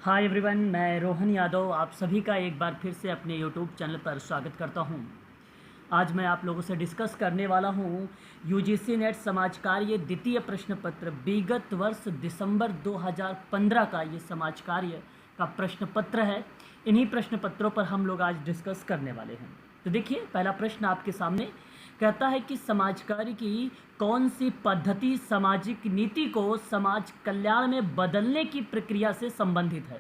Hi everyone, मैं रोहन यादव आप सभी का एक बार फिर से अपने यूट्यूब चैनल पर स्वागत करता हूं। आज मैं आप लोगों से डिस्कस करने वाला हूं यूजीसी नेट समाज कार्य द्वितीय प्रश्न पत्र विगत वर्ष दिसंबर 2015 का ये समाज कार्य का प्रश्न पत्र है। इन्हीं प्रश्न पत्रों पर हम लोग आज डिस्कस करने वाले हैं। तो देखिए, पहला प्रश्न आपके सामने कहता है कि समाज कार्य की कौन सी पद्धति सामाजिक नीति को समाज कल्याण में बदलने की प्रक्रिया से संबंधित है।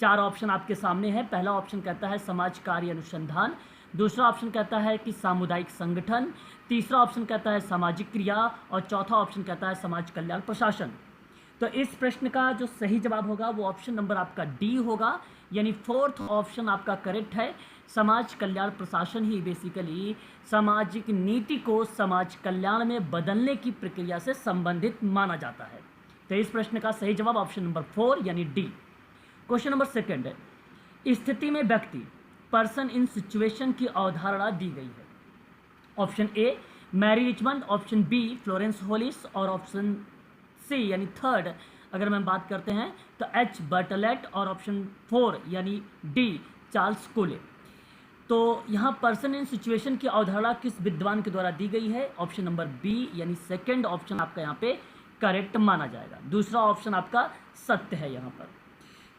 चार ऑप्शन आपके सामने है। पहला ऑप्शन कहता है समाज कार्य अनुसंधान, दूसरा ऑप्शन कहता है कि सामुदायिक संगठन, तीसरा ऑप्शन कहता है सामाजिक क्रिया और चौथा ऑप्शन कहता है समाज कल्याण प्रशासन। तो इस प्रश्न का जो सही जवाब होगा वो ऑप्शन नंबर आपका डी होगा, यानी फोर्थ ऑप्शन आपका करेक्ट है। समाज कल्याण प्रशासन ही बेसिकली सामाजिक नीति को समाज कल्याण में बदलने की प्रक्रिया से संबंधित माना जाता है। तो इस प्रश्न का सही जवाब ऑप्शन नंबर 4 यानी डी। क्वेश्चन नंबर सेकंड है, स्थिति में व्यक्ति पर्सन इन सिचुएशन की अवधारणा दी गई है। Option A Mary Richmond, option B Florence Hollis और ऑप्शन सी यानी थर्ड अगर हम बात करते हैं तो एच बर्टलेट और ऑप्शन 4 यानी डी चार्ल्स कोले। तो यहाँ पर्सन इन सिचुएशन की अवधारणा किस विद्वान के द्वारा दी गई है? ऑप्शन नंबर बी यानी सेकंड ऑप्शन आपका यहाँ पे करेक्ट माना जाएगा। दूसरा ऑप्शन आपका सत्य है यहाँ पर।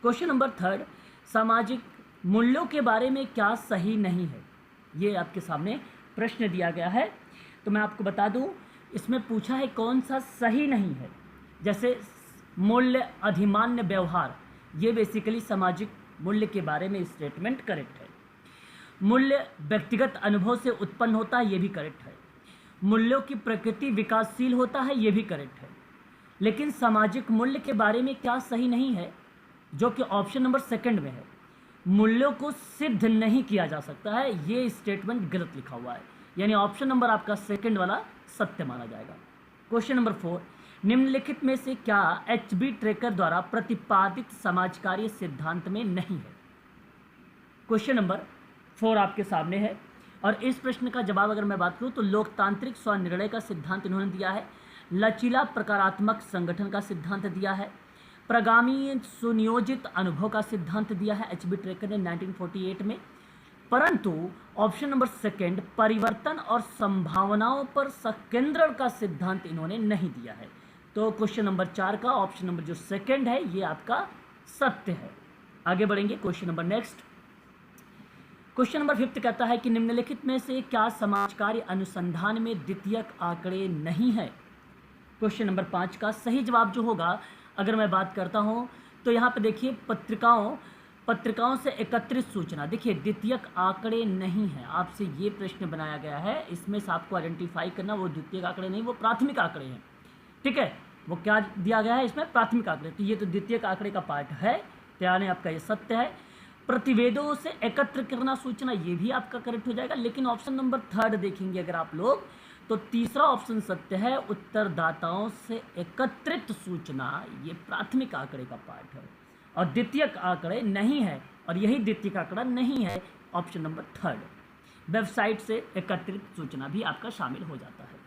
क्वेश्चन नंबर थर्ड, सामाजिक मूल्यों के बारे में क्या सही नहीं है? ये आपके सामने प्रश्न दिया गया है। तो मैं आपको बता दूं, इसमें पूछा है कौन सा सही नहीं है। जैसे मूल्य, अधिमान्य व्यवहार, ये बेसिकली सामाजिक मूल्य के बारे में स्टेटमेंट करेक्ट है। मूल्य व्यक्तिगत अनुभव से उत्पन्न होता है, ये भी करेक्ट है। मूल्यों की प्रकृति विकासशील होता है, ये भी करेक्ट है। लेकिन सामाजिक मूल्य के बारे में क्या सही नहीं है, जो कि ऑप्शन नंबर सेकंड में है, मूल्यों को सिद्ध नहीं किया जा सकता है, ये स्टेटमेंट गलत लिखा हुआ है। यानी ऑप्शन नंबर आपका सेकंड वाला सत्य माना जाएगा। क्वेश्चन नंबर 4, निम्नलिखित में से क्या एच.बी. ट्रेकर द्वारा प्रतिपादित समाज कार्य सिद्धांत में नहीं है? क्वेश्चन नंबर 4 आपके सामने है और इस प्रश्न का जवाब अगर मैं बात करूं तो लोकतांत्रिक स्वनिर्णय का सिद्धांत इन्होंने दिया है, लचीला प्रकारात्मक संगठन का सिद्धांत दिया है, प्रगामी सुनियोजित अनुभव का सिद्धांत दिया है एच.बी. ट्रेकर ने 1948 में। परंतु ऑप्शन नंबर सेकंड परिवर्तन और संभावनाओं पर संकेंद्रण का सिद्धांत इन्होंने नहीं दिया है। तो क्वेश्चन नंबर 4 का ऑप्शन नंबर जो सेकंड है ये आपका सत्य है। आगे बढ़ेंगे question number next. Question number 5 कहता है कि निम्नलिखित में से क्या समाज कार्य अनुसंधान में द्वितीयक आंकड़े नहीं है? क्वेश्चन नंबर 5 का सही जवाब जो होगा अगर मैं बात करता हूं तो यहाँ पे देखिए पत्रिकाओं से एकत्रित सूचना, देखिए द्वितीयक आंकड़े नहीं है। आपसे ये प्रश्न बनाया गया है, इसमें से आपको आइडेंटिफाई करना वो द्वितीयक आंकड़े नहीं, वो प्राथमिक आंकड़े हैं। ठीक है, वो क्या दिया गया है इसमें? प्राथमिक आंकड़े। तो ये तो द्वितीयक आंकड़े का पार्ट है, तो यानी आपका ये सत्य है। प्रतिवेदों से एकत्र करना सूचना, ये भी आपका करेक्ट हो जाएगा। लेकिन ऑप्शन नंबर 3 देखेंगे अगर आप लोग तो तीसरा ऑप्शन सत्य है, उत्तरदाताओं से एकत्रित सूचना, ये प्राथमिक आंकड़े का पार्ट है और द्वितीयक आंकड़े नहीं है, और यही द्वितीयक आंकड़ा नहीं है ऑप्शन नंबर 3। वेबसाइट से एकत्रित सूचना भी आपका शामिल हो जाता है।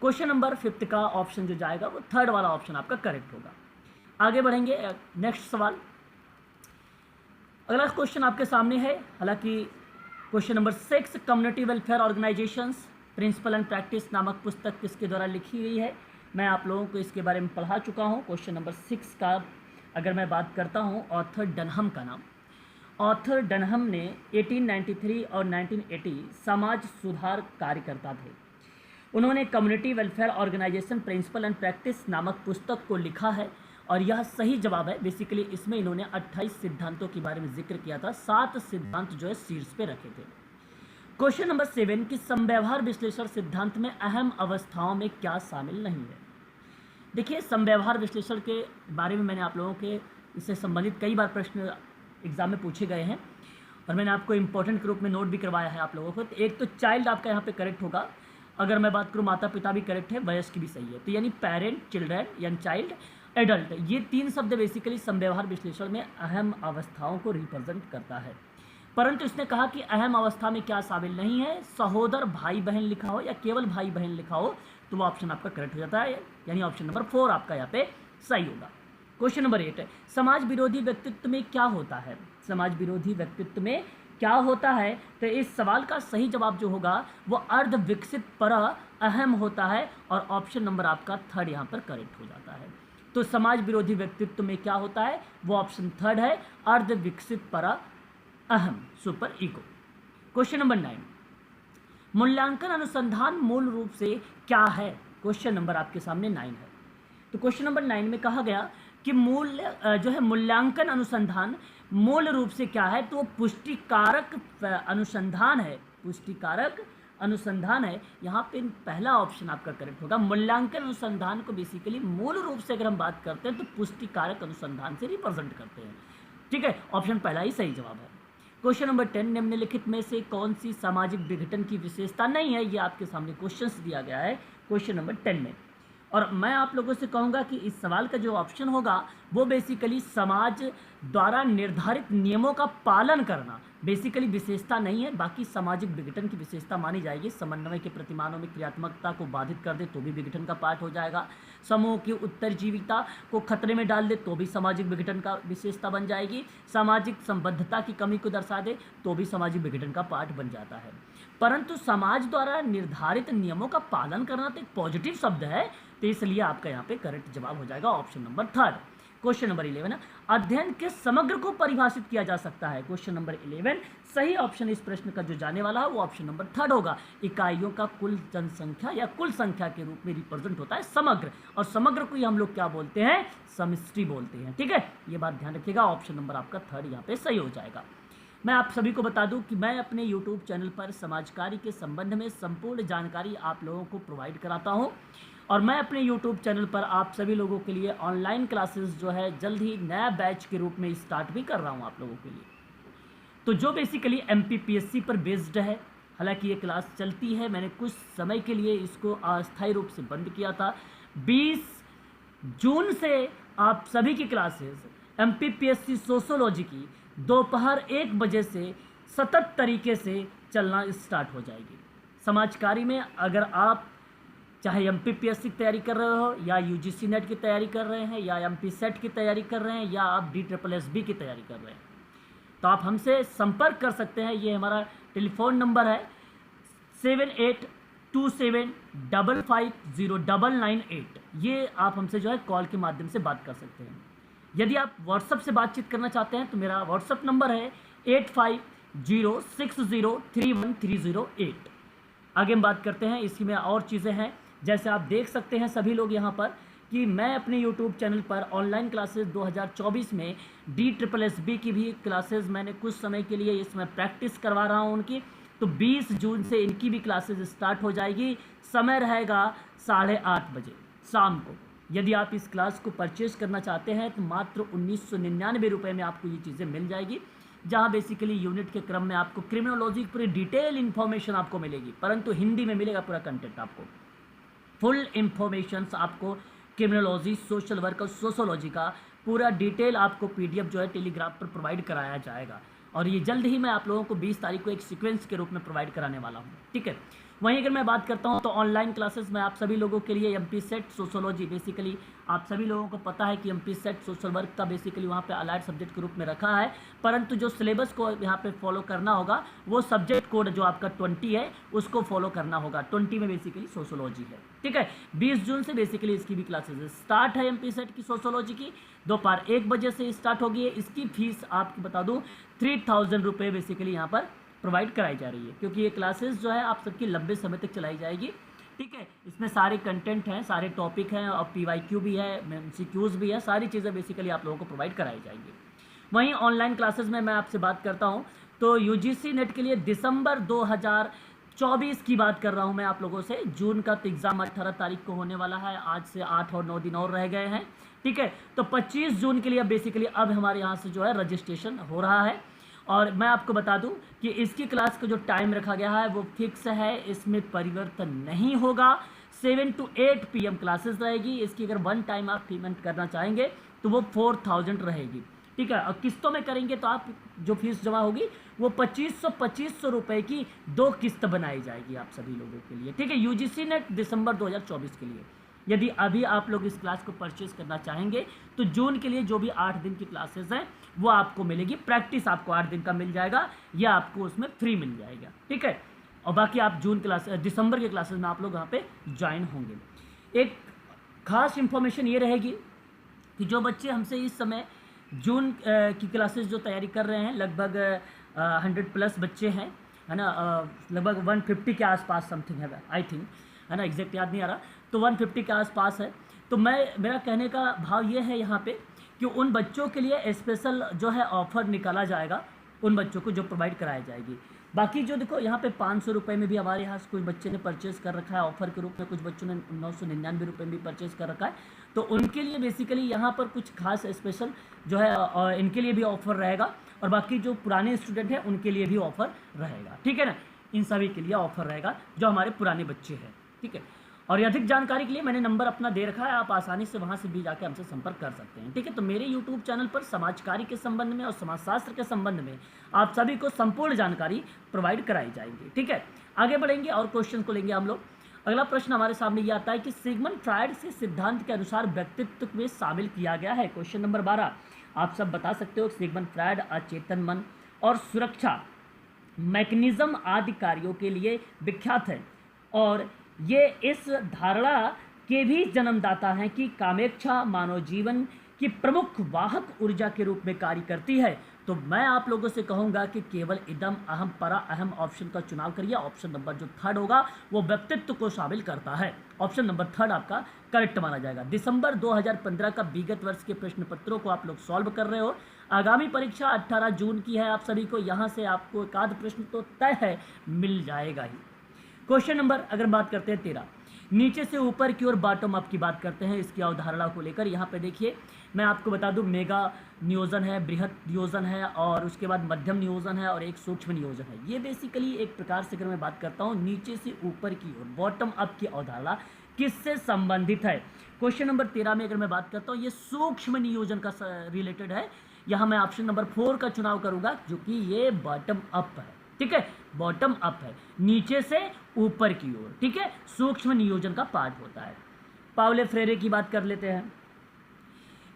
क्वेश्चन नंबर 5 का ऑप्शन जो जाएगा वो 3rd वाला ऑप्शन आपका करेक्ट होगा। आगे बढ़ेंगे नेक्स्ट सवाल। अगला क्वेश्चन आपके सामने है, हालांकि question number 6, community welfare organisations principal and practice नामक पुस्तक किसके द्वारा लिखी गई है? मैं आप लोगों को इसके बारे में पढ़ा चुका हूं। क्वेश्चन नंबर 6 का अगर मैं बात करता हूं, ऑथर डनहम का नाम। ऑथर डनहम ने 1893 और 1980 समाज सुधार कार्यकर्ता थे। उन्होंने community welfare organisation principal and practice नामक पुस्तक को लिखा है और यह सही जवाब है। बेसिकली इसमें इन्होंने 28 सिद्धांतों के बारे में जिक्र किया था, 7 सिद्धांत जो है शीर्ष पे रखे थे। क्वेश्चन नंबर 7 कि समव्यवहार विश्लेषण सिद्धांत में अहम अवस्थाओं में क्या शामिल नहीं है? देखिए, समव्यवहार विश्लेषण के बारे में मैंने आप लोगों के इससे संबंधित कई बार प्रश्न एग्जाम में पूछे गए हैं और मैंने आपको इंपॉर्टेंट के रूप में नोट भी करवाया है आप लोगों को। तो एक तो चाइल्ड आपका यहाँ पे करेक्ट होगा। अगर मैं बात करूँ माता पिता भी करेक्ट है, वयस्क भी सही है। तो यानी parent, children, young child, adult, ये 3 शब्द बेसिकली समव्यवहार विश्लेषण में अहम अवस्थाओं को रिप्रेजेंट करता है। परंतु इसने कहा कि अहम अवस्था में क्या शामिल नहीं है, सहोदर भाई बहन लिखा हो या केवल भाई बहन लिखा हो तो वो ऑप्शन आपका करेक्ट हो जाता है, यानी ऑप्शन नंबर 4 आपका यहाँ पे सही होगा। क्वेश्चन नंबर 8 है, समाज विरोधी व्यक्तित्व में क्या होता है? समाज विरोधी व्यक्तित्व में क्या होता है? तो इस सवाल का सही जवाब जो होगा वो अर्ध विकसित पर अहम होता है, और ऑप्शन नंबर आपका थर्ड यहाँ पर करेक्ट हो जाता है। तो समाज विरोधी व्यक्तित्व में क्या होता है, वो ऑप्शन थर्ड है, अर्ध विकसित पर अहम, सुपर ईगो। क्वेश्चन नंबर 9, मूल्यांकन अनुसंधान मूल रूप से क्या है? क्वेश्चन नंबर आपके सामने 9 है। तो क्वेश्चन नंबर 9 में कहा गया कि जो है मूल्यांकन अनुसंधान मूल रूप से क्या है, तो पुष्टिकारक अनुसंधान है, पुष्टिकारक अनुसंधान है। यहाँ पे पहला ऑप्शन आपका करेक्ट होगा। मूल्यांकन अनुसंधान को बेसिकली मूल रूप से अगर हम बात करते हैं तो पुष्टिकारक अनुसंधान से रिप्रेजेंट करते हैं, ठीक है, ऑप्शन पहला ही सही जवाब है। क्वेश्चन नंबर 10, निम्नलिखित में से कौन सी सामाजिक विघटन की विशेषता नहीं है? ये आपके सामने क्वेश्चंस दिया गया है क्वेश्चन नंबर 10 में, और मैं आप लोगों से कहूँगा कि इस सवाल का जो ऑप्शन होगा वो बेसिकली समाज द्वारा निर्धारित नियमों का पालन करना बेसिकली विशेषता नहीं है। बाकी सामाजिक विघटन की विशेषता मानी जाएगी। समन्वय के प्रतिमानों में क्रियात्मकता को बाधित कर दे तो भी विघटन का पार्ट हो जाएगा। समूह की उत्तरजीविता को खतरे में डाल दे तो भी सामाजिक विघटन का विशेषता बन जाएगी। सामाजिक संबद्धता की कमी को दर्शा दे तो भी सामाजिक विघटन का पार्ट बन जाता है। परंतु समाज द्वारा निर्धारित नियमों का पालन करना तो एक पॉजिटिव शब्द है, तो इसलिए आपका यहाँ पे करेक्ट जवाब हो जाएगा option number third. Question number 11, अध्ययन के समग्र को परिभाषित किया जा सकता है? क्वेश्चन नंबर 11 सही ऑप्शन इस प्रश्न का जो जाने वाला है वो ऑप्शन नंबर थर्ड होगा। इकाइयों का कुल जनसंख्या या कुल संख्या के रूप में रिप्रेजेंट होता है समग्र, और समग्र को ही हम लोग क्या बोलते हैं, समष्टि बोलते हैं, ठीक है, ये बात ध्यान रखिएगा। ऑप्शन नंबर आपका थर्ड यहाँ पे सही हो जाएगा। मैं आप सभी को बता दूं कि मैं अपने YouTube चैनल पर समाज कार्य के संबंध में संपूर्ण जानकारी आप लोगों को प्रोवाइड कराता हूं, और मैं अपने YouTube चैनल पर आप सभी लोगों के लिए ऑनलाइन क्लासेस जो है जल्द ही नया बैच के रूप में स्टार्ट भी कर रहा हूं आप लोगों के लिए। तो जो बेसिकली MPPSC पर बेस्ड है, हालांकि ये क्लास चलती है, मैंने कुछ समय के लिए इसको अस्थायी रूप से बंद किया था। 20 जून से आप सभी की क्लासेस MPPSC सोशोलॉजी की दोपहर 1 बजे से सतत तरीके से चलना स्टार्ट हो जाएगी। समाज कार्य में अगर आप चाहे MPPSC की तैयारी कर रहे हो, या UGC नेट की तैयारी कर रहे हैं, या MP सेट की तैयारी कर रहे हैं, या आप DSSB की तैयारी कर रहे हैं, तो आप हमसे संपर्क कर सकते हैं। ये हमारा टेलीफोन नंबर है 7827550998। ये आप हमसे जो है कॉल के माध्यम से बात कर सकते हैं। यदि आप व्हाट्सएप से बातचीत करना चाहते हैं तो मेरा व्हाट्सएप नंबर है 8506031308। आगे हम बात करते हैं, इसी में और चीज़ें हैं। जैसे आप देख सकते हैं सभी लोग यहाँ पर कि मैं अपने YouTube चैनल पर ऑनलाइन क्लासेस 2024 में DSSB की भी क्लासेस मैंने कुछ समय के लिए इसमें प्रैक्टिस करवा रहा हूँ उनकी। तो 20 जून से इनकी भी क्लासेस स्टार्ट हो जाएगी। समय रहेगा 8:30 बजे शाम को। यदि आप इस क्लास को परचेज करना चाहते हैं तो मात्र 1999 रुपये में आपको ये चीज़ें मिल जाएगी, जहाँ बेसिकली यूनिट के क्रम में आपको क्रिमिनोलॉजी की पूरी डिटेल इन्फॉर्मेशन आपको मिलेगी, परंतु हिंदी में मिलेगा पूरा कंटेंट आपको। फुल इन्फॉर्मेशन आपको क्रिमिनोलॉजी, सोशल वर्क और सोशोलॉजी का पूरा डिटेल आपको PDF जो है टेलीग्राम पर प्रोवाइड कराया जाएगा, और ये जल्द ही मैं आप लोगों को 20 तारीख को एक सीक्वेंस के रूप में प्रोवाइड कराने वाला हूँ, ठीक है। वहीं अगर मैं बात करता हूं तो ऑनलाइन क्लासेस में आप सभी लोगों के लिए MP सेट सोशोलॉजी, बेसिकली आप सभी लोगों को पता है कि MP सेट सोशल वर्क का बेसिकली वहां पे अलाइड सब्जेक्ट के रूप में रखा है, परंतु जो सिलेबस को यहां पे फॉलो करना होगा वो सब्जेक्ट कोड जो आपका 20 है उसको फॉलो करना होगा। 20 में बेसिकली सोशोलॉजी है, ठीक है। 20 जून से बेसिकली इसकी भी क्लासेज स्टार्ट है। MP सेट की सोशोलॉजी की दोपहर 1 बजे से स्टार्ट होगी। इसकी फीस आपकी बता दूँ 3000 रुपये बेसिकली यहाँ पर प्रोवाइड कराई जा रही है, क्योंकि ये क्लासेस जो है आप सबकी लंबे समय तक चलाई जाएगी, ठीक है। इसमें सारे कंटेंट हैं, सारे टॉपिक हैं, और PYQ भी है, MCQs भी है, सारी चीज़ें बेसिकली आप लोगों को प्रोवाइड कराई जाएंगी। वहीं ऑनलाइन क्लासेस में मैं आपसे बात करता हूं तो UGC नेट के लिए दिसंबर 2024 की बात कर रहा हूं मैं आप लोगों से। जून का तो एग्ज़ाम 18 तारीख को होने वाला है, आज से 8 और 9 दिन और रह गए हैं, ठीक है। तो 25 जून के लिए बेसिकली अब हमारे यहाँ से जो है रजिस्ट्रेशन हो रहा है, और मैं आपको बता दूं कि इसकी क्लास का जो टाइम रखा गया है वो फिक्स है, इसमें परिवर्तन नहीं होगा। 7 to 8 PM क्लासेस रहेगी। इसकी अगर वन टाइम आप पेमेंट करना चाहेंगे तो वो 4000 रहेगी, ठीक है। और किस्तों में करेंगे तो आप जो फीस जमा होगी वो 2500 रुपये की 2 किस्त बनाई जाएगी आप सभी लोगों के लिए, ठीक है। UGC नेट दिसंबर 2024 के लिए। यदि अभी आप लोग इस क्लास को परचेज करना चाहेंगे तो जून के लिए जो भी 8 दिन की क्लासेस हैं वो आपको मिलेगी। प्रैक्टिस आपको 8 दिन का मिल जाएगा या आपको उसमें फ्री मिल जाएगा, ठीक है। और बाकी आप दिसंबर के क्लासेस में आप लोग यहाँ पे ज्वाइन होंगे। एक खास इंफॉर्मेशन ये रहेगी कि जो बच्चे हमसे इस समय जून की क्लासेस जो तैयारी कर रहे हैं, लगभग 100+ बच्चे हैं, है ना, लगभग 150 के आसपास समथिंग है, आई थिंक, है ना, एग्जैक्ट याद नहीं आ रहा, तो 150 के आसपास है। तो मेरा कहने का भाव ये है यहाँ पे कि उन बच्चों के लिए स्पेशल जो है ऑफ़र निकाला जाएगा, उन बच्चों को जो प्रोवाइड कराई जाएगी। बाकी जो देखो यहाँ पे 500 रुपये में भी हमारे यहाँ कुछ बच्चे ने परचेज़ कर रखा है ऑफ़र के रूप में, कुछ बच्चों ने 999 रुपये में परचेज़ कर रखा है। तो उनके लिए बेसिकली यहाँ पर कुछ खास स्पेशल जो है इनके लिए भी ऑफ़र रहेगा, और बाकी जो पुराने स्टूडेंट हैं उनके लिए भी ऑफ़र रहेगा, ठीक है ना। इन सभी के लिए ऑफ़र रहेगा जो हमारे पुराने बच्चे हैं, ठीक है। और अधिक जानकारी के लिए मैंने नंबर अपना दे रखा है, आप आसानी से वहाँ से भी जाकर हमसे संपर्क कर सकते हैं, ठीक है। तो मेरे यूट्यूब चैनल पर समाज कार्य के संबंध में और समाजशास्त्र के संबंध में आप सभी को संपूर्ण जानकारी प्रोवाइड कराई जाएगी, ठीक है। आगे बढ़ेंगे और क्वेश्चन को लेंगे हम लोग। अगला प्रश्न हमारे सामने ये आता है कि सिगमंड फ्रायड से सिद्धांत के अनुसार व्यक्तित्व में शामिल किया गया है। क्वेश्चन नंबर 12 आप सब बता सकते हो। सिगमंड फ्रायड अचेतन मन और सुरक्षा मैकेनिज्म आदि कार्यों के लिए विख्यात है, और ये इस धारणा के भी जन्मदाता हैं कि कामेच्छा मानव जीवन की प्रमुख वाहक ऊर्जा के रूप में कार्य करती है। तो मैं आप लोगों से कहूँगा कि केवल इदम अहम परा अहम ऑप्शन का चुनाव करिए। ऑप्शन नंबर जो 3rd होगा वो व्यक्तित्व को शामिल करता है। ऑप्शन नंबर 3rd आपका करेक्ट माना जाएगा। दिसंबर 2015 का विगत वर्ष के प्रश्न पत्रों को आप लोग सॉल्व कर रहे हो। आगामी परीक्षा 18 जून की है। आप सभी को यहाँ से आपको एक आध प्रश्न तो तय है, मिल जाएगा ही। क्वेश्चन नंबर अगर बात करते हैं 13, नीचे से ऊपर की ओर बॉटम अप की बात करते हैं इसकी अवधारणा को लेकर। यहाँ पे देखिए मैं आपको बता दूं, मेगा नियोजन है, बृहत नियोजन है, और उसके बाद मध्यम नियोजन है, और एक सूक्ष्म नियोजन है। ये बेसिकली एक प्रकार से अगर मैं बात करता हूँ नीचे से ऊपर की ओर बॉटम अप की अवधारणा किससे संबंधित है। क्वेश्चन नंबर 13 में अगर मैं बात करता हूँ ये सूक्ष्म नियोजन का रिलेटेड है। यहाँ मैं ऑप्शन नंबर 4 का चुनाव करूँगा जो कि ये बॉटम अप है, ठीक है, बॉटम अप है, नीचे से ऊपर की ओर, ठीक है, सूक्ष्म नियोजन का पार्ट होता है। पाउले फ्रेरे की बात कर लेते हैं।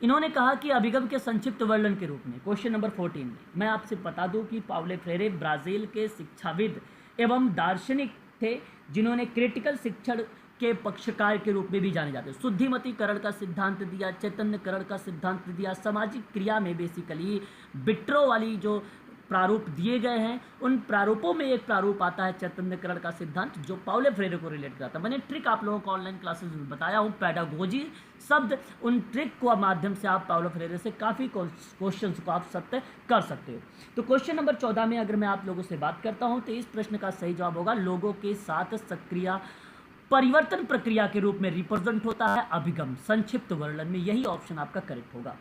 इन्होंने कहा कि अभिगम के संक्षिप्त वर्णन के रूप में, क्वेश्चन नंबर 14 में मैं आपसे बता दूं कि पाउले फ्रेरे ब्राज़ील के शिक्षाविद एवं दार्शनिक थे जिन्होंने क्रिटिकल शिक्षण के पक्षकार के रूप में भी जाने जाते हैं। शुद्धिमतीकरण का सिद्धांत दिया, चैतन्यकरण का सिद्धांत दिया, सामाजिक क्रिया में बेसिकली बिट्रो वाली जो प्रारूप दिए गए हैं उन प्रारूपों में एक प्रारूप आता है चैतन्यकरण का सिद्धांत जो पाउले फ्रेरे को रिलेट करता है। मैंने ट्रिक आप लोगों को ऑनलाइन क्लासेस में बताया हूँ, पैडागोजी शब्द, उन ट्रिक को माध्यम से आप पाउले फ्रेरे से काफ़ी क्वेश्चंस को आप सत्य कर सकते हो। तो क्वेश्चन नंबर 14 में अगर मैं आप लोगों से बात करता हूँ तो इस प्रश्न का सही जवाब होगा लोगों के साथ सक्रिय परिवर्तन प्रक्रिया के रूप में रिप्रेजेंट होता है अभिगम। संक्षिप्त वर्णन में यही ऑप्शन आपका करेक्ट होगा।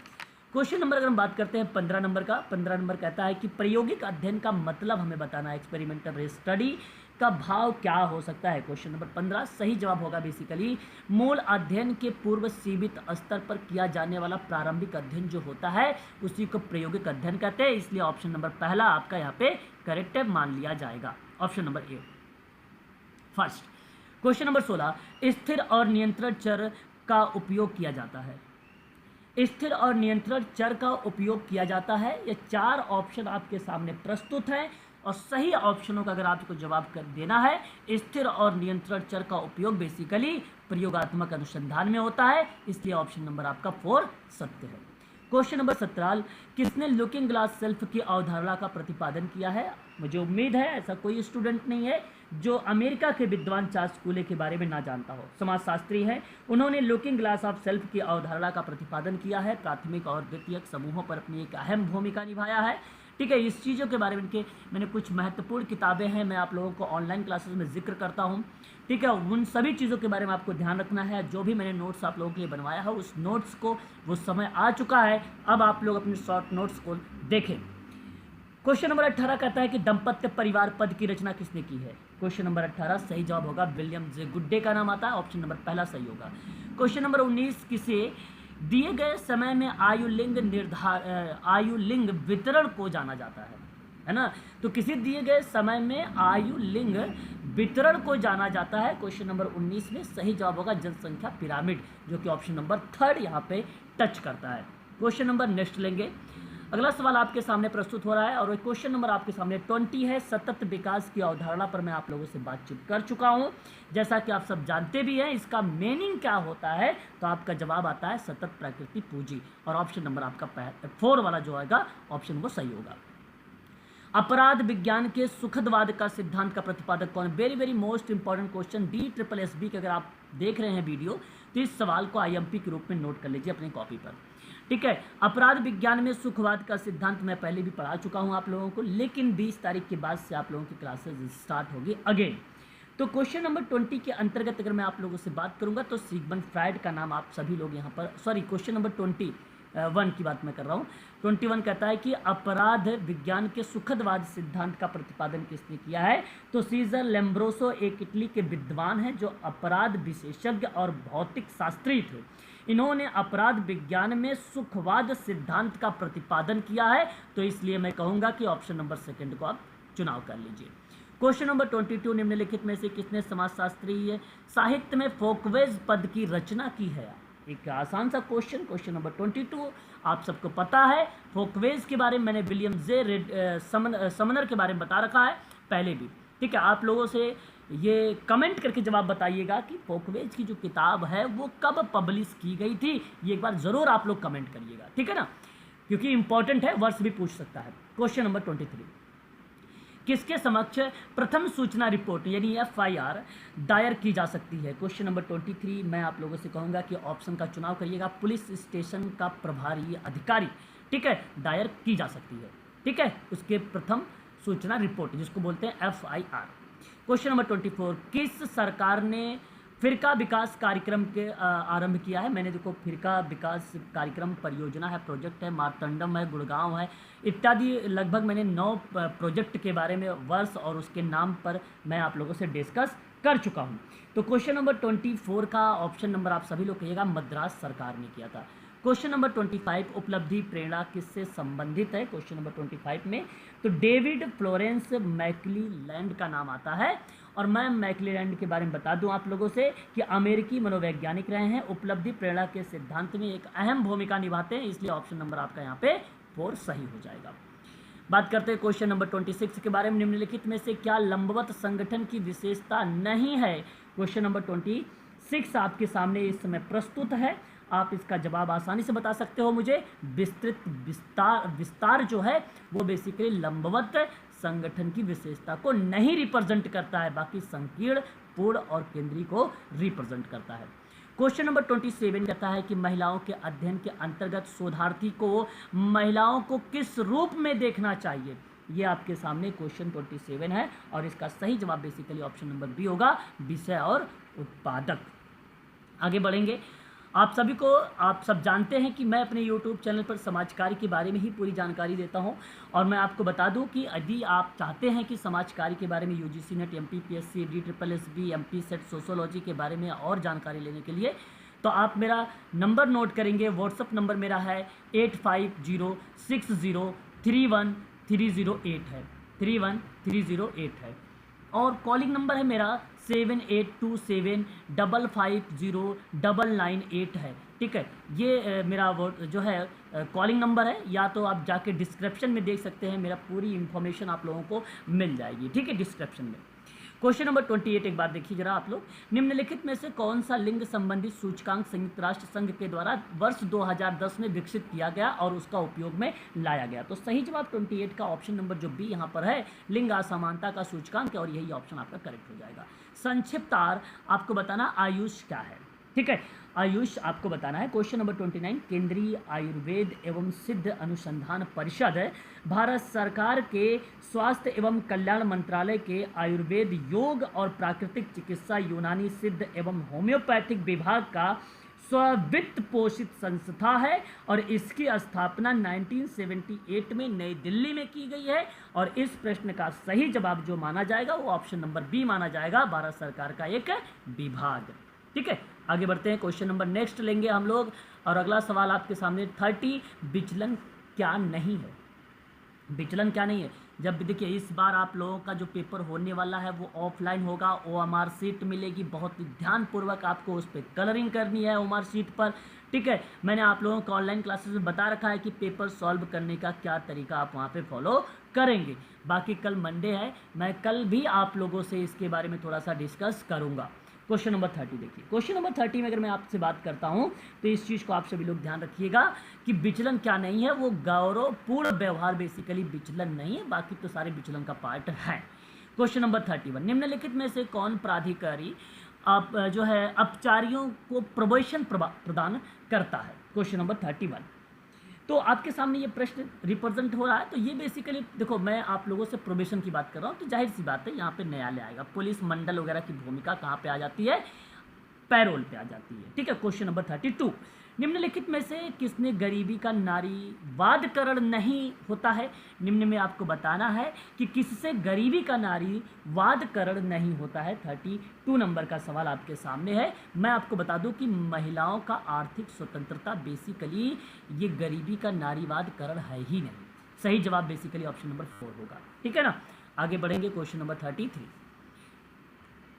क्वेश्चन नंबर अगर हम बात करते हैं 15 नंबर का, 15 नंबर कहता है कि प्रायोगिक अध्ययन का मतलब हमें बताना है। एक्सपेरिमेंटल स्टडी का भाव क्या हो सकता है। क्वेश्चन नंबर 15 सही जवाब होगा बेसिकली मूल अध्ययन के पूर्व सीमित स्तर पर किया जाने वाला प्रारंभिक अध्ययन जो होता है उसी को प्रायोगिक अध्ययन कहते हैं। इसलिए ऑप्शन नंबर पहला आपका यहाँ पे करेक्ट मान लिया जाएगा, option number A first. Question number 16 स्थिर और नियंत्रण चर का उपयोग किया जाता है। स्थिर और नियंत्रण चर का उपयोग किया जाता है। ये 4 ऑप्शन आपके सामने प्रस्तुत हैं और सही ऑप्शनों का अगर आपको जवाब कर देना है, स्थिर और नियंत्रण चर का उपयोग बेसिकली प्रयोगात्मक अनुसंधान में होता है, इसलिए ऑप्शन नंबर आपका 4 सत्य है। क्वेश्चन नंबर 17 किसने लुकिंग ग्लास सेल्फ की अवधारणा का प्रतिपादन किया है। मुझे उम्मीद है ऐसा कोई स्टूडेंट नहीं है जो अमेरिका के विद्वान चार्ल्स कूले के बारे में ना जानता हो। समाजशास्त्री हैं, उन्होंने लुकिंग ग्लास ऑफ सेल्फ की अवधारणा का प्रतिपादन किया है। प्राथमिक और द्वितीयक समूहों पर अपनी एक अहम भूमिका निभाया है। ठीक है, इस चीज़ों के बारे में मैंने कुछ महत्वपूर्ण किताबें हैं, मैं आप लोगों को ऑनलाइन क्लासेस में जिक्र करता हूँ। ठीक है, उन सभी चीज़ों के बारे में आपको ध्यान रखना है। जो भी मैंने नोट्स आप लोगों के लिए बनवाया है उस नोट्स को, वो समय आ चुका है, अब आप लोग अपने शॉर्ट नोट्स को देखें। क्वेश्चन नंबर 18 कहता है कि दंपत्य परिवार पद की रचना किसने की है। क्वेश्चन नंबर 18 सही जवाब होगा विलियम जे गुड्डे का नाम आता है, ऑप्शन नंबर पहला सही होगा। क्वेश्चन नंबर 19 किसे दिए गए समय में आयुलिंग वितरण को जाना जाता है ना। तो किसी दिए गए समय में आयुलिंग वितरण को जाना जाता है? क्वेश्चन नंबर 19 में सही जवाब होगा जनसंख्या पिरामिड, जो कि ऑप्शन नंबर 3 यहाँ पे टच करता है। क्वेश्चन नंबर नेक्स्ट लेंगे। अगला सवाल आपके सामने प्रस्तुत हो रहा है और क्वेश्चन नंबर आपके सामने 20 है। सतत विकास की अवधारणा पर मैं आप लोगों से बातचीत कर चुका हूं, जैसा कि आप सब जानते भी हैं। इसका मीनिंग क्या होता है? तो आपका जवाब आता है सतत प्राकृतिक पूंजी, और ऑप्शन नंबर आपका 4 वाला जो आएगा ऑप्शन वो सही होगा। अपराध विज्ञान के सुखदवाद का सिद्धांत का प्रतिपादक कौन? Very very most important question, DSSB के अगर आप देख रहे हैं वीडियो तो इस सवाल को IMP के रूप में नोट कर लीजिए अपनी कॉपी पर, ठीक है। अपराध विज्ञान में सुखवाद का सिद्धांत मैं पहले भी पढ़ा चुका हूं आप लोगों को, लेकिन 20 तारीख के बाद से आप लोगों की क्लासेस स्टार्ट होगी अगेन। तो क्वेश्चन नंबर 20 के अंतर्गत अगर मैं आप लोगों से बात करूंगा तो सिगमंड फ्रायड का नाम आप सभी लोग यहाँ पर, सॉरी क्वेश्चन नंबर 21 की बात मैं कर रहा हूँ। 21 कहता है कि अपराध विज्ञान के सुखदवाद सिद्धांत का प्रतिपादन किसने किया है? तो सीजर लेम्ब्रोसो एक इटली के विद्वान हैं जो अपराध विशेषज्ञ और भौतिक शास्त्री थे। इन्होंने अपराध विज्ञान में सुखवाद सिद्धांत का प्रतिपादन किया है, तो इसलिए मैं कहूंगा कि ऑप्शन नंबर 2 को आप चुनाव कर लीजिए। क्वेश्चन नंबर 22, निम्नलिखित में से किसने समाजशास्त्रीय साहित्य में फोकवेज पद की रचना की है? एक आसान सा क्वेश्चन नंबर 22 आप सबको पता है। फोकवेज के बारे में मैंने विलियम जे समनर के बारे में बता रखा है पहले भी, ठीक है। आप लोगों से ये कमेंट करके जवाब बताइएगा कि फोकवेज की जो किताब है वो कब पब्लिश की गई थी, ये एक बार ज़रूर आप लोग कमेंट करिएगा, ठीक है ना, क्योंकि इंपॉर्टेंट है, वर्ष भी पूछ सकता है। क्वेश्चन नंबर 23, किसके समक्ष प्रथम सूचना रिपोर्ट यानी FIR दायर की जा सकती है? क्वेश्चन नंबर 23 मैं आप लोगों से कहूँगा कि ऑप्शन का चुनाव करिएगा। पुलिस स्टेशन का प्रभारी अधिकारी, ठीक है, दायर की जा सकती है, ठीक है, उसके प्रथम सूचना रिपोर्ट जिसको बोलते हैं FIR। क्वेश्चन नंबर 24, किस सरकार ने फिरका विकास कार्यक्रम के आरंभ किया है? मैंने देखो फिरका विकास कार्यक्रम परियोजना है, प्रोजेक्ट है, मारतंडम है, गुड़गांव है इत्यादि, लगभग मैंने 9 प्रोजेक्ट के बारे में वर्ष और उसके नाम पर मैं आप लोगों से डिस्कस कर चुका हूं। तो क्वेश्चन नंबर 24 का ऑप्शन नंबर आप सभी लोग कहिएगा मद्रास सरकार ने किया था। क्वेश्चन नंबर 25, उपलब्धि प्रेरणा किससे संबंधित है? क्वेश्चन नंबर 25 में तो डेविड फ्लोरेंस मैकलीलैंड का नाम आता है, और मैं मैकलीलैंड के बारे में बता दूं आप लोगों से कि अमेरिकी मनोवैज्ञानिक रहे हैं, उपलब्धि प्रेरणा के सिद्धांत में एक अहम भूमिका निभाते हैं, इसलिए ऑप्शन नंबर आपका यहाँ पे 4 सही हो जाएगा। बात करते हैं क्वेश्चन नंबर 26 के बारे में। निम्नलिखित में से क्या लंबवत संगठन की विशेषता नहीं है? क्वेश्चन नंबर 26 आपके सामने इस समय प्रस्तुत है, आप इसका जवाब आसानी से बता सकते हो मुझे। विस्तार जो है वो बेसिकली लंबवत संगठन की विशेषता को नहीं रिप्रेजेंट करता है, बाकी संकीर्ण, पूर्ण और केंद्रीय को रिप्रेजेंट करता है। क्वेश्चन नंबर 27 कहता है कि महिलाओं के अध्ययन के अंतर्गत शोधार्थी को महिलाओं को किस रूप में देखना चाहिए? ये आपके सामने क्वेश्चन 27 है, और इसका सही जवाब बेसिकली ऑप्शन नंबर बी होगा, विषय और उत्पादक। आगे बढ़ेंगे। आप सब जानते हैं कि मैं अपने YouTube चैनल पर समाज कार्य के बारे में ही पूरी जानकारी देता हूं, और मैं आपको बता दूं कि यदि आप चाहते हैं कि समाज कार्य के बारे में UGC net, MPPSC, DSSB, MP set sociology के बारे में और जानकारी लेने के लिए, तो आप मेरा नंबर नोट करेंगे। व्हाट्सअप नंबर मेरा है 8506031308 है, 31308 है, और कॉलिंग नंबर है मेरा 7827550998 है, ठीक है। ये मेरा जो है कॉलिंग नंबर है, या तो आप जाके डिस्क्रिप्शन में देख सकते हैं, मेरा पूरी इन्फॉर्मेशन आप लोगों को मिल जाएगी, ठीक है, डिस्क्रिप्शन में। क्वेश्चन नंबर 28 एक बार देखिए जरा आप लोग। निम्नलिखित में से कौन सा लिंग संबंधित सूचकांक संयुक्त राष्ट्र संघ के द्वारा वर्ष 2010 में विकसित किया गया और उसका उपयोग में लाया गया? तो सही जवाब 28 का ऑप्शन नंबर जो बी यहाँ पर है, लिंग असमानता का सूचकांक है, और यही ऑप्शन आपका करेक्ट हो जाएगा। संक्षिप्तार आपको बताना आयुष क्या है, ठीक है, आयुष आपको बताना है। क्वेश्चन नंबर 29, केंद्रीय आयुर्वेद एवं सिद्ध अनुसंधान परिषद भारत सरकार के स्वास्थ्य एवं कल्याण मंत्रालय के आयुर्वेद, योग और प्राकृतिक चिकित्सा, यूनानी सिद्ध एवं होम्योपैथिक विभाग का स्ववित्त पोषित संस्था है, और इसकी स्थापना 1978 में नई दिल्ली में की गई है, और इस प्रश्न का सही जवाब जो माना जाएगा वो ऑप्शन नंबर बी माना जाएगा, भारत सरकार का एक विभाग, ठीक है। आगे बढ़ते हैं, क्वेश्चन नंबर नेक्स्ट लेंगे हम लोग, और अगला सवाल आपके सामने 30 विचलन क्या नहीं है? विचलन क्या नहीं है। जब भी देखिए इस बार आप लोगों का जो पेपर होने वाला है वो ऑफलाइन होगा, ओएमआर शीट मिलेगी, बहुत ही ध्यानपूर्वक आपको उस पर कलरिंग करनी है ओएमआर शीट पर। ठीक है, मैंने आप लोगों को ऑनलाइन क्लासेस में बता रखा है कि पेपर सॉल्व करने का क्या तरीका आप वहाँ पे फॉलो करेंगे। बाकी कल मंडे है, मैं कल भी आप लोगों से इसके बारे में थोड़ा सा डिस्कस करूँगा। क्वेश्चन नंबर 30 देखिए, क्वेश्चन नंबर 30 में अगर मैं आपसे बात करता हूं तो इस चीज़ को आप सभी लोग ध्यान रखिएगा कि विचलन क्या नहीं है, वो गौरवपूर्ण व्यवहार बेसिकली विचलन नहीं है, बाकी तो सारे विचलन का पार्ट है। क्वेश्चन नंबर 31, निम्नलिखित में से कौन प्राधिकारी आप जो है अपचारियों को प्रोबेशन प्रदान करता है। क्वेश्चन नंबर 31, तो आपके सामने ये प्रश्न रिप्रेजेंट हो रहा है। तो ये बेसिकली देखो, मैं आप लोगों से प्रोबेशन की बात कर रहा हूँ, तो जाहिर सी बात है यहाँ पे न्यायालय आएगा। पुलिस मंडल वगैरह की भूमिका कहाँ पे आ जाती है, पैरोल पे आ जाती है। ठीक है, क्वेश्चन नंबर 32, निम्नलिखित में से किसने गरीबी का नारीवादकरण नहीं होता है। निम्न में आपको बताना है कि किससे गरीबी का नारीवादकरण नहीं होता है। 32 नंबर का सवाल आपके सामने है। मैं आपको बता दूं कि महिलाओं का आर्थिक स्वतंत्रता बेसिकली ये गरीबी का नारीवादकरण है ही नहीं। सही जवाब बेसिकली ऑप्शन नंबर 4 होगा। ठीक है ना, आगे बढ़ेंगे। क्वेश्चन नंबर 33,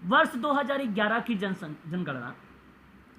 वर्ष 2011 की जनगणना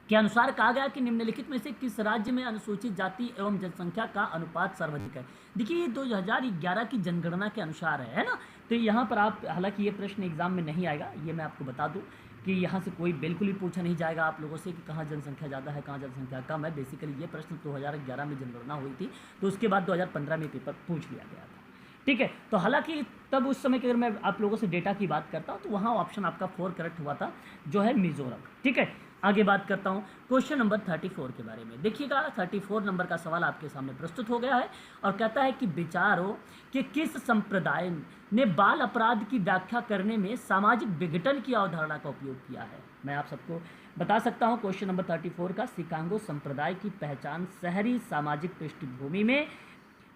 के अनुसार कहा गया कि निम्नलिखित में से किस राज्य में अनुसूचित जाति एवं जनसंख्या का अनुपात सर्वाधिक है। देखिए ये 2011 की जनगणना के अनुसार है ना। तो यहाँ पर आप, हालांकि ये प्रश्न एग्जाम में नहीं आएगा, ये मैं आपको बता दूं कि यहाँ से कोई बिल्कुल ही पूछा नहीं जाएगा आप लोगों से कि कहाँ जनसंख्या ज़्यादा है कहाँ जनसंख्या कम है। बेसिकली ये प्रश्न 2011 में जनगणना हुई थी, तो उसके बाद 2015 में पेपर पूछ लिया गया था। ठीक है, तो हालांकि तब उस समय की अगर मैं आप लोगों से डेटा की बात करता हूँ तो वहाँ ऑप्शन आपका 4 करेक्ट हुआ था, जो है मिजोरम। ठीक है, आगे बात करता हूँ क्वेश्चन नंबर 34 के बारे में। देखिएगा 34 नंबर का सवाल आपके सामने प्रस्तुत हो गया है और कहता है कि विचारों कि किस संप्रदाय ने बाल अपराध की व्याख्या करने में सामाजिक विघटन की अवधारणा का उपयोग किया है। मैं आप सबको बता सकता हूँ क्वेश्चन नंबर 34 का, शिकागो संप्रदाय की पहचान शहरी सामाजिक पृष्ठभूमि में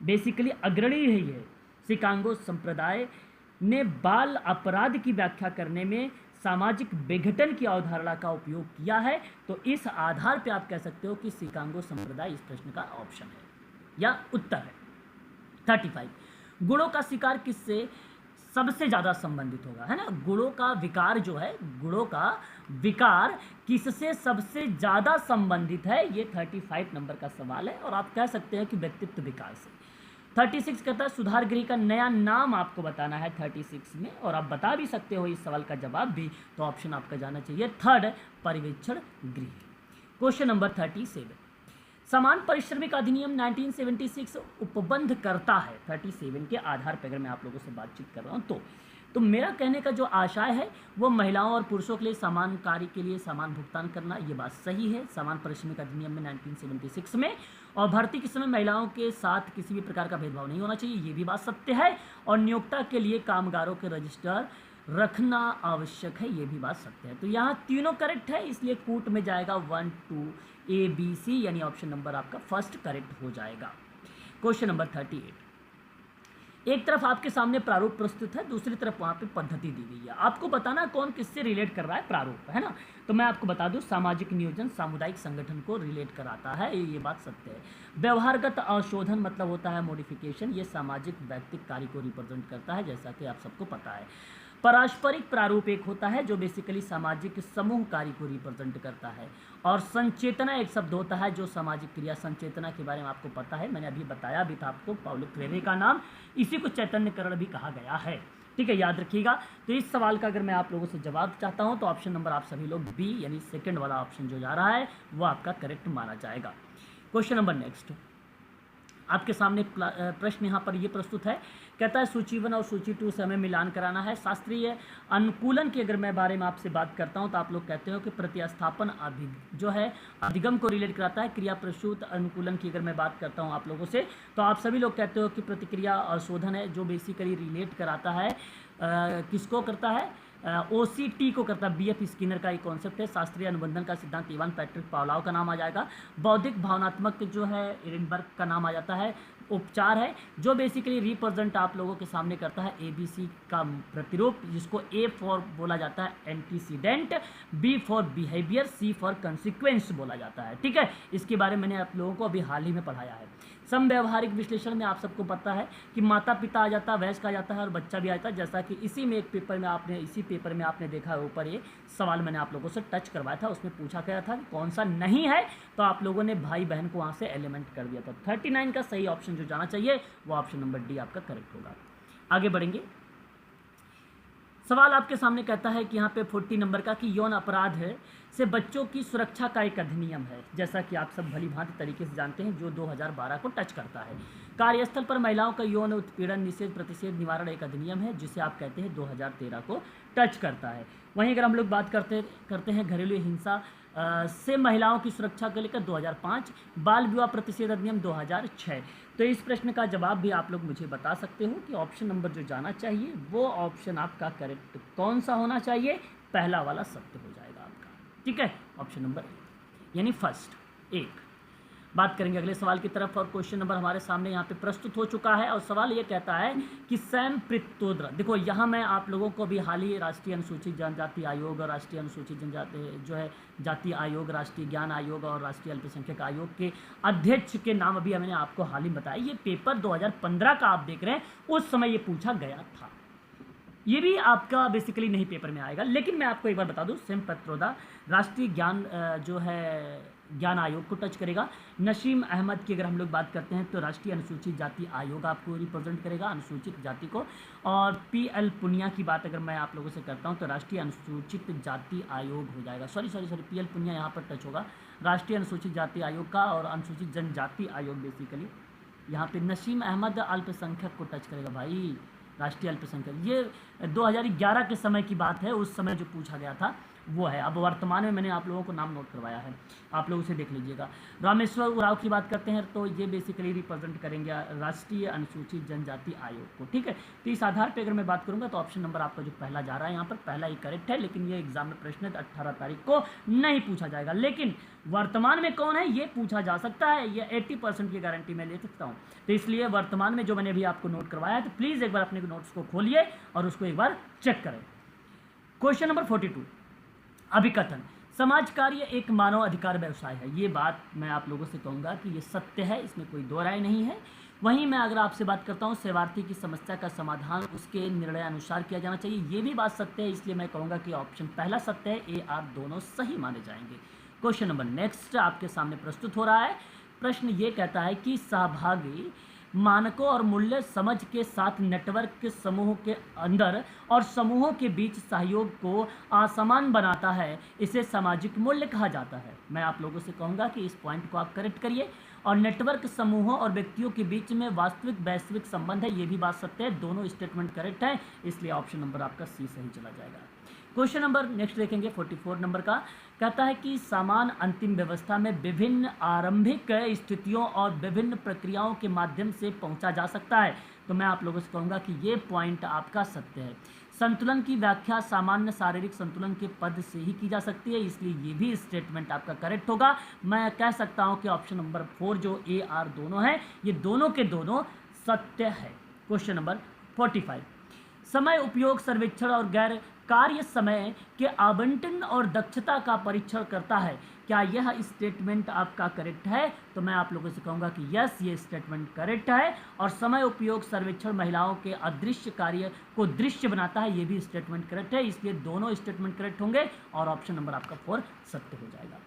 बेसिकली अग्रणी रही है। शिकागो संप्रदाय ने बाल अपराध की व्याख्या करने में सामाजिक विघटन की अवधारणा का उपयोग किया है। तो इस आधार पे आप कह सकते हो कि शिकागो संप्रदाय इस प्रश्न का ऑप्शन है या उत्तर है। 35, गुणों का शिकार किससे सबसे ज़्यादा संबंधित होगा, है ना। गुणों का विकार जो है, गुणों का विकार किससे सबसे ज़्यादा संबंधित है, ये 35 नंबर का सवाल है। और आप कह सकते हैं कि व्यक्तित्व विकार से। 36 कहता है सुधार गृह का नया नाम आपको बताना है 36 में, और आप बता भी सकते हो इस सवाल का जवाब भी, तो ऑप्शन आपका जाना चाहिए 3rd, पर्यवेक्षण गृह। क्वेश्चन नंबर 37, समान पारिश्रमिक अधिनियम 1976 उपबंध करता है। 37 के आधार पर अगर मैं आप लोगों से बातचीत कर रहा हूँ तो मेरा कहने का जो आशय है वो महिलाओं और पुरुषों के लिए समान कार्य के लिए समान भुगतान करना, ये बात सही है। समान पारिश्रमिक अधिनियम में 1976 में, और भर्ती के समय महिलाओं के साथ किसी भी प्रकार का भेदभाव नहीं होना चाहिए, ये भी बात सत्य है। और नियोक्ता के लिए कामगारों के रजिस्टर रखना आवश्यक है, ये भी बात सत्य है। तो यहाँ तीनों करेक्ट है, इसलिए कूट में जाएगा 1 2 A B C, यानी ऑप्शन नंबर आपका फर्स्ट करेक्ट हो जाएगा। क्वेश्चन नंबर 38, एक तरफ आपके सामने प्रारूप प्रस्तुत है, दूसरी तरफ वहाँ पे पद्धति दी गई है। आपको बताना कौन किससे रिलेट कर रहा है प्रारूप, है ना। तो मैं आपको बता दूं सामाजिक नियोजन सामुदायिक संगठन को रिलेट कराता है, ये बात सत्य है। व्यवहारगत अशोधन मतलब होता है मॉडिफिकेशन, ये सामाजिक वैयक्तिक कार्य को रिप्रेजेंट करता है, जैसा कि आप सबको पता है। पारस्परिक प्रारूप एक होता है जो बेसिकली सामाजिक समूह कार्य को रिप्रेजेंट करता है। और संचेतना एक शब्द होता है जो सामाजिक क्रिया, संचेतना के बारे में आपको पता है, मैंने अभी बताया भी था आपको, पाउलो फ्रेरे का नाम, इसी को चैतन्यकरण भी कहा गया है। ठीक है, याद रखिएगा। तो इस सवाल का अगर मैं आप लोगों से जवाब चाहता हूं तो ऑप्शन नंबर आप सभी लोग बी, यानी सेकंड वाला ऑप्शन जो जा रहा है वो आपका करेक्ट माना जाएगा। क्वेश्चन नंबर नेक्स्ट, आपके सामने प्रश्न यहाँ पर ये प्रस्तुत है, कहता है सूची 1 और सूची 2 से हमें मिलान कराना है। शास्त्रीय अनुकूलन की अगर मैं बारे में आपसे बात करता हूँ तो आप लोग कहते हो कि प्रतिस्थापन जो है अधिगम को रिलेट कराता है। क्रिया प्रसूत अनुकूलन की अगर मैं बात करता हूँ आप लोगों से तो आप सभी लोग कहते हो कि प्रतिक्रिया और शोधन है जो बेसिकली रिलेट कराता है किसको करता है, OCT को करता है, BF स्किनर का एक कॉन्सेप्ट है। शास्त्रीय अनुबंधन का सिद्धांत इवान पैट्रिक पावलोव का नाम आ जाएगा। बौद्धिक भावनात्मक जो है एरिनबर्ग का नाम आ जाता है। उपचार है जो बेसिकली रिप्रेजेंट आप लोगों के सामने करता है ABC का प्रतिरूप, जिसको A फॉर बोला जाता है antecedent, B for behaviour, C for consequence बोला जाता है। ठीक है, इसके बारे में मैंने आप लोगों को अभी हाल ही में पढ़ाया है। समव्यवहारिक विश्लेषण में आप सबको पता है कि माता पिता आ जाता है, वयस्क आ जाता है और बच्चा भी आ जाता है, जैसा कि इसी पेपर में आपने देखा है। ऊपर ये सवाल मैंने आप लोगों से टच करवाया था, उसमें पूछा गया था कि कौन सा नहीं है, तो आप लोगों ने भाई बहन को वहाँ से एलिमेंट कर दिया था। 39 का सही ऑप्शन जो जाना चाहिए वो ऑप्शन नंबर डी आपका करेक्ट होगा। आगे बढ़ेंगे। सवाल आपके सामने कहता है कि यहाँ पे 40 नंबर का कि यौन अपराध है से बच्चों की सुरक्षा का एक अधिनियम है, जैसा कि आप सब भली भांति तरीके से जानते हैं, जो 2012 को टच करता है। कार्यस्थल पर महिलाओं का यौन उत्पीड़न निषेध प्रतिषेध निवारण एक अधिनियम है, जिसे आप कहते हैं 2013 को टच करता है। वहीं अगर हम लोग बात करते हैं घरेलू हिंसा से महिलाओं की सुरक्षा को लेकर 2005, बाल विवाह प्रतिषेध अधिनियम 2006। तो इस प्रश्न का जवाब भी आप लोग मुझे बता सकते हो कि ऑप्शन नंबर जो जाना चाहिए वो ऑप्शन आपका करेक्ट कौन सा होना चाहिए। पहला वाला सत्य हो जाएगा आपका। ठीक है, ऑप्शन नंबर यानी फर्स्ट एक। बात करेंगे अगले सवाल की तरफ, और क्वेश्चन नंबर हमारे सामने यहाँ पे प्रस्तुत हो चुका है। और सवाल ये कहता है कि सैम प्रितोद्र, देखो यहाँ मैं आप लोगों को भी हाल ही राष्ट्रीय अनुसूचित जनजाति आयोग और राष्ट्रीय अनुसूचित जनजाति जो है जाति आयोग, राष्ट्रीय ज्ञान आयोग और राष्ट्रीय अल्पसंख्यक आयोग के अध्यक्ष के नाम अभी मैंने आपको हाल ही बताया। ये पेपर 2015 का आप देख रहे हैं, उस समय ये पूछा गया था। ये भी आपका बेसिकली नहीं पेपर में आएगा, लेकिन मैं आपको एक बार बता दूं, सैम प्रितोद्र राष्ट्रीय जो है ज्ञान आयोग को टच करेगा। नसीम अहमद की अगर हम लोग बात करते हैं तो राष्ट्रीय अनुसूचित जाति आयोग आपको रिप्रेजेंट करेगा, अनुसूचित जाति को। और PL पुनिया की बात अगर मैं आप लोगों से करता हूं तो राष्ट्रीय अनुसूचित जाति आयोग हो जाएगा। सॉरी PL पुनिया यहाँ पर टच होगा, राष्ट्रीय अनुसूचित जाति आयोग का। और अनुसूचित जनजाति आयोग बेसिकली यहाँ पे नसीम अहमद अल्पसंख्यक को टच करेगा भाई, राष्ट्रीय अल्पसंख्यक। ये 2011 के समय की बात है, उस समय जो पूछा गया था वो है। अब वर्तमान में मैंने आप लोगों को नाम नोट करवाया है, आप लोग उसे देख लीजिएगा। रामेश्वर उरांव की बात करते हैं तो ये बेसिकली रिप्रेजेंट करेंगे राष्ट्रीय अनुसूचित जनजाति आयोग को। ठीक है, तो इस आधार पे अगर मैं बात करूंगा तो ऑप्शन नंबर आपका जो पहला जा रहा है यहाँ पर पहला ही करेक्ट है। लेकिन ये एग्जाम में प्रश्न 18 तारीख को नहीं पूछा जाएगा, लेकिन वर्तमान में कौन है ये पूछा जा सकता है। ये 80% की गारंटी मैं ले सकता हूँ। तो इसलिए वर्तमान में जो मैंने अभी आपको नोट करवाया है, तो प्लीज़ एक बार अपने नोट्स को खोलिए और उसको एक बार चेक करें। क्वेश्चन नंबर 42, अभिकथन समाज कार्य एक मानव अधिकार व्यवसाय है। ये बात मैं आप लोगों से कहूँगा कि ये सत्य है, इसमें कोई दो राय नहीं है। वहीं मैं अगर आपसे बात करता हूँ सेवार्थी की समस्या का समाधान उसके निर्णय अनुसार किया जाना चाहिए, ये भी बात सत्य है। इसलिए मैं कहूँगा कि ऑप्शन पहला सत्य है, A, R दोनों सही माने जाएंगे। क्वेश्चन नंबर नेक्स्ट आपके सामने प्रस्तुत हो रहा है। प्रश्न ये कहता है कि सहभागी मानकों और मूल्य समझ के साथ नेटवर्क के समूह के अंदर और समूहों के बीच सहयोग को आसान बनाता है, इसे सामाजिक मूल्य कहा जाता है। मैं आप लोगों से कहूँगा कि इस पॉइंट को आप करेक्ट करिए। और नेटवर्क समूहों और व्यक्तियों के बीच में वास्तविक वैश्विक संबंध है, ये भी बात सत्य है। दोनों स्टेटमेंट करेक्ट है, इसलिए ऑप्शन नंबर आपका C सही चला जाएगा। क्वेश्चन नंबर नेक्स्ट देखेंगे 44 नंबर का, कहता है कि समान अंतिम व्यवस्था में विभिन्न आरंभिक स्थितियों और विभिन्न प्रक्रियाओं के माध्यम से पहुंचा जा सकता है। तो मैं आप लोगों से कहूँगा कि ये पॉइंट आपका सत्य है। संतुलन की व्याख्या सामान्य शारीरिक संतुलन के पद से ही की जा सकती है, इसलिए ये भी स्टेटमेंट आपका करेक्ट होगा। मैं कह सकता हूँ कि ऑप्शन नंबर 4 जो A, R दोनों हैं, ये दोनों के दोनों सत्य है। क्वेश्चन नंबर 45, समय उपयोग सर्वेक्षण और गैर कार्य समय के आवंटन और दक्षता का परीक्षण करता है। क्या यह स्टेटमेंट आपका करेक्ट है? तो मैं आप लोगों से कहूँगा कि यस, ये स्टेटमेंट करेक्ट है। और समय उपयोग सर्वेक्षण महिलाओं के अदृश्य कार्य को दृश्य बनाता है, ये भी स्टेटमेंट करेक्ट है। इसलिए दोनों स्टेटमेंट करेक्ट होंगे और ऑप्शन नंबर आपका 4 सत्य हो जाएगा।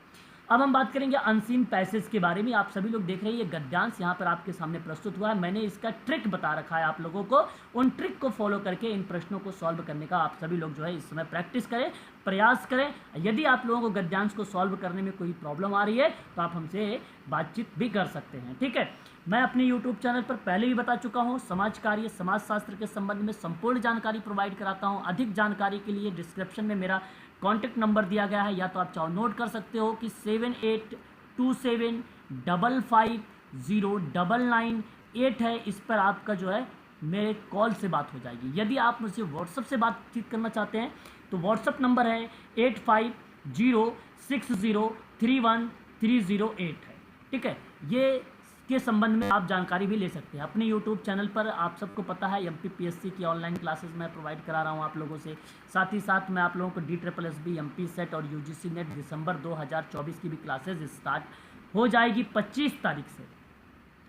अब हम बात करेंगे अनसीन पैसेज के बारे में। आप सभी लोग देख रहे हैं ये गद्यांश यहाँ पर आपके सामने प्रस्तुत हुआ है। मैंने इसका ट्रिक बता रखा है आप लोगों को, उन ट्रिक को फॉलो करके इन प्रश्नों को सॉल्व करने का आप सभी लोग जो है इस समय प्रैक्टिस करें, प्रयास करें। यदि आप लोगों को गद्यांश को सॉल्व करने में कोई प्रॉब्लम आ रही है तो आप हमसे बातचीत भी कर सकते हैं, ठीक है। मैं अपने यूट्यूब चैनल पर पहले भी बता चुका हूँ, समाज कार्य समाजशास्त्र के संबंध में संपूर्ण जानकारी प्रोवाइड कराता हूँ। अधिक जानकारी के लिए डिस्क्रिप्शन में मेरा कॉन्टैक्ट नंबर दिया गया है, या तो आप चाहो नोट कर सकते हो कि 7827550998 है। इस पर आपका जो है मेरे कॉल से बात हो जाएगी। यदि आप मुझसे व्हाट्सअप से बातचीत करना चाहते हैं तो व्हाट्सअप नंबर है 8506031308 है। ठीक है, ये के संबंध में आप जानकारी भी ले सकते हैं। अपने यूट्यूब चैनल पर आप सबको पता है MPPSC की ऑनलाइन क्लासेस मैं प्रोवाइड करा रहा हूँ आप लोगों से। साथ ही साथ मैं आप लोगों को DSSB MP सेट और UGC नेट दिसंबर 2024 की भी क्लासेस स्टार्ट हो जाएगी 25 तारीख से।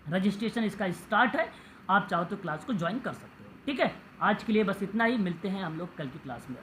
रजिस्ट्रेशन इसका स्टार्ट है, आप चाहो तो क्लास को ज्वाइन कर सकते हो। ठीक है, आज के लिए बस इतना ही, मिलते हैं हम लोग कल की क्लास में।